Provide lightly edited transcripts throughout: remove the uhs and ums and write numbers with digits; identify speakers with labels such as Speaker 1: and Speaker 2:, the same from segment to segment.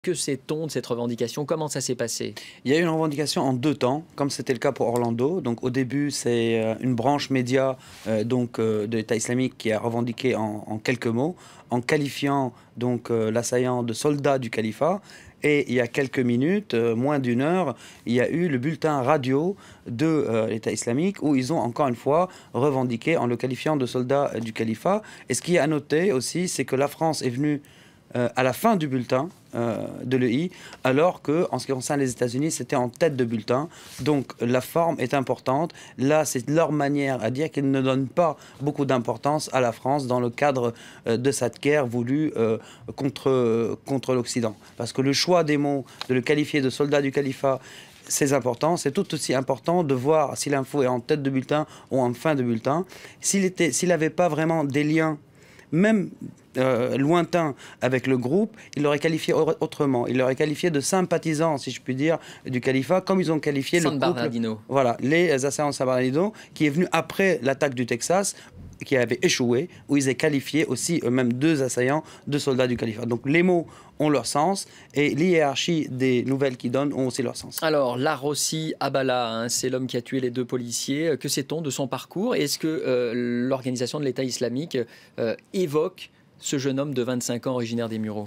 Speaker 1: Que sait-on de cette revendication? Comment ça s'est passé?
Speaker 2: Il y a eu une revendication en deux temps, comme c'était le cas pour Orlando. Donc au début, c'est une branche média de l'État islamique qui a revendiqué en quelques mots, en qualifiant l'assaillant de soldat du califat. Et il y a quelques minutes, moins d'une heure, il y a eu le bulletin radio de l'État islamique où ils ont encore une fois revendiqué en le qualifiant de soldat du califat. Et ce qui est à noter aussi, c'est que la France est venue à la fin du bulletin de l'EI, alors que en ce qui concerne les États-Unis, c'était en tête de bulletin. Donc la forme est importante. Là, c'est leur manière à dire qu'ils ne donnent pas beaucoup d'importance à la France dans le cadre de cette guerre voulue contre l'Occident. Parce que le choix des mots, de le qualifier de soldat du califat, c'est important. C'est tout aussi important de voir si l'info est en tête de bulletin ou en fin de bulletin. S'il n'avait pas vraiment des liens, même lointain avec le groupe, il l'aurait qualifié autrement. Il l'aurait qualifié de sympathisant, si je puis dire, du califat, comme ils ont qualifié le couple, voilà, les assaillants de San Bernardino, qui est venu après l'attaque du Texas, qui avait échoué, où ils aient qualifié aussi eux-mêmes deux assaillants de soldats du califat. Donc les mots ont leur sens et l'hiérarchie des nouvelles qu'ils donnent ont aussi leur sens.
Speaker 1: Alors, Larossi Abala, hein, c'est l'homme qui a tué les deux policiers. Que sait-on de son parcours? Est-ce que l'organisation de l'État islamique évoque ce jeune homme de 25 ans originaire des Mureaux?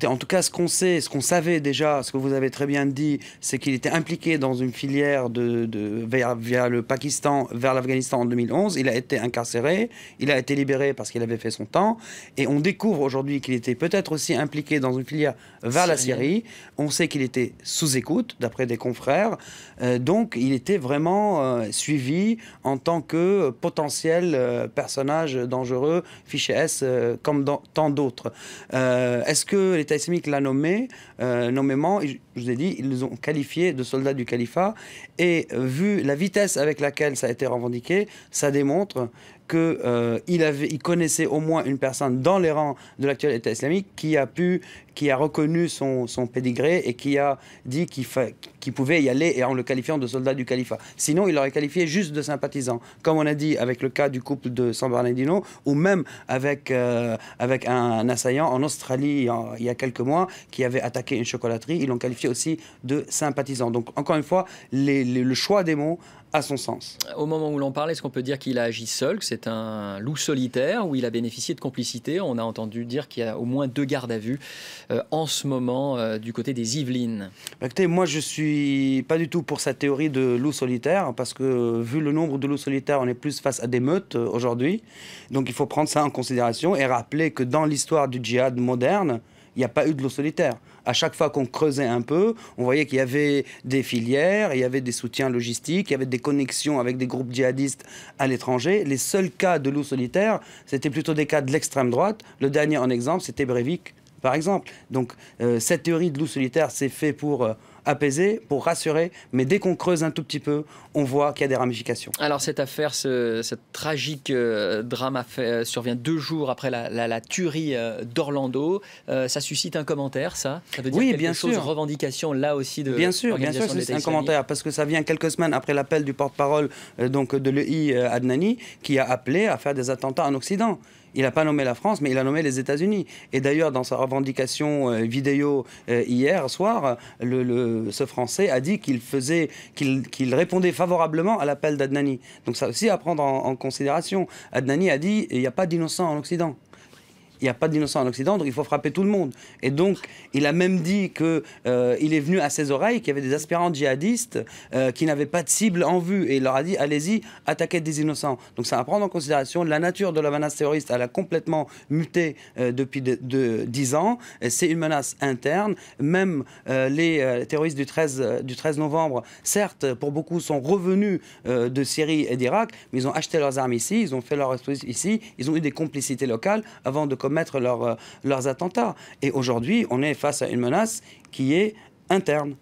Speaker 2: En tout cas, ce qu'on sait, ce qu'on savait déjà, ce que vous avez très bien dit, c'est qu'il était impliqué dans une filière via le Pakistan vers l'Afghanistan en 2011. Il a été incarcéré, il a été libéré parce qu'il avait fait son temps. Et on découvre aujourd'hui qu'il était peut-être aussi impliqué dans une filière vers la Syrie. On sait qu'il était sous écoute, d'après des confrères. Donc, il était vraiment suivi en tant que potentiel personnage dangereux, fiché S, comme dans tant d'autres. Est-ce que l'État islamique l'a nommé nommément? Je vous ai dit, ils nous ont qualifié de soldats du califat. Et vu la vitesse avec laquelle ça a été revendiqué, ça démontre qu'il connaissait au moins une personne dans les rangs de l'actuel État islamique qui a reconnu son pédigré et qui a dit qu'il pouvait y aller et en le qualifiant de soldat du califat. Sinon, il l'aurait qualifié juste de sympathisant, comme on a dit avec le cas du couple de San Bernardino, ou même avec un assaillant en Australie il y a quelques mois qui avait attaqué une chocolaterie. Ils l'ont qualifié aussi de sympathisant. Donc, encore une fois, le choix des mots a son sens.
Speaker 1: Au moment où l'on parle, est-ce qu'on peut dire qu'il a agi seul, que c'est un loup solitaire, ou il a bénéficié de complicité? On a entendu dire qu'il y a au moins 2 gardes à vue en ce moment du côté des Yvelines.
Speaker 2: Écoutez, moi je suis pas du tout pour cette théorie de loup solitaire, parce que vu le nombre de loups solitaires, on est plus face à des meutes aujourd'hui. Donc il faut prendre ça en considération et rappeler que dans l'histoire du djihad moderne, il n'y a pas eu de loup solitaire. À chaque fois qu'on creusait un peu, on voyait qu'il y avait des filières, il y avait des soutiens logistiques, il y avait des connexions avec des groupes djihadistes à l'étranger. Les seuls cas de loup solitaire, c'était plutôt des cas de l'extrême droite. Le dernier en exemple, c'était Breivik, par exemple. Donc cette théorie de loup solitaire, c'est fait pour apaiser, pour rassurer, mais dès qu'on creuse un tout petit peu, on voit qu'il y a des ramifications.
Speaker 1: Alors cette affaire, ce tragique drame survient 2 jours après la tuerie d'Orlando. Ça suscite un commentaire, ça? Ça veut dire quelque chose, revendication là aussi de l'organisation de l'État islamique? Bien sûr,
Speaker 2: c'est un commentaire, parce que ça vient quelques semaines après l'appel du porte-parole de l'EI Adnani, qui a appelé à faire des attentats en Occident. Il n'a pas nommé la France, mais il a nommé les États-Unis. Et d'ailleurs, dans sa revendication vidéo hier soir, ce Français a dit qu'il répondait favorablement à l'appel d'Adnani. Donc ça aussi à prendre en considération. Adnani a dit il n'y a pas d'innocents en Occident. Il n'y a pas d'innocents en Occident, donc il faut frapper tout le monde. Et donc, il a même dit qu'il est venu à ses oreilles qu'il y avait des aspirants djihadistes qui n'avaient pas de cible en vue. Et il leur a dit, allez-y, attaquez des innocents. Donc ça à prendre en considération. La nature de la menace terroriste, elle a complètement muté depuis 10 ans. C'est une menace interne. Même les terroristes du 13 novembre, certes, pour beaucoup, sont revenus de Syrie et d'Irak, mais ils ont acheté leurs armes ici, ils ont fait leur exposition ici, ils ont eu des complicités locales avant de commettre leurs attentats. Et aujourd'hui, on est face à une menace qui est interne.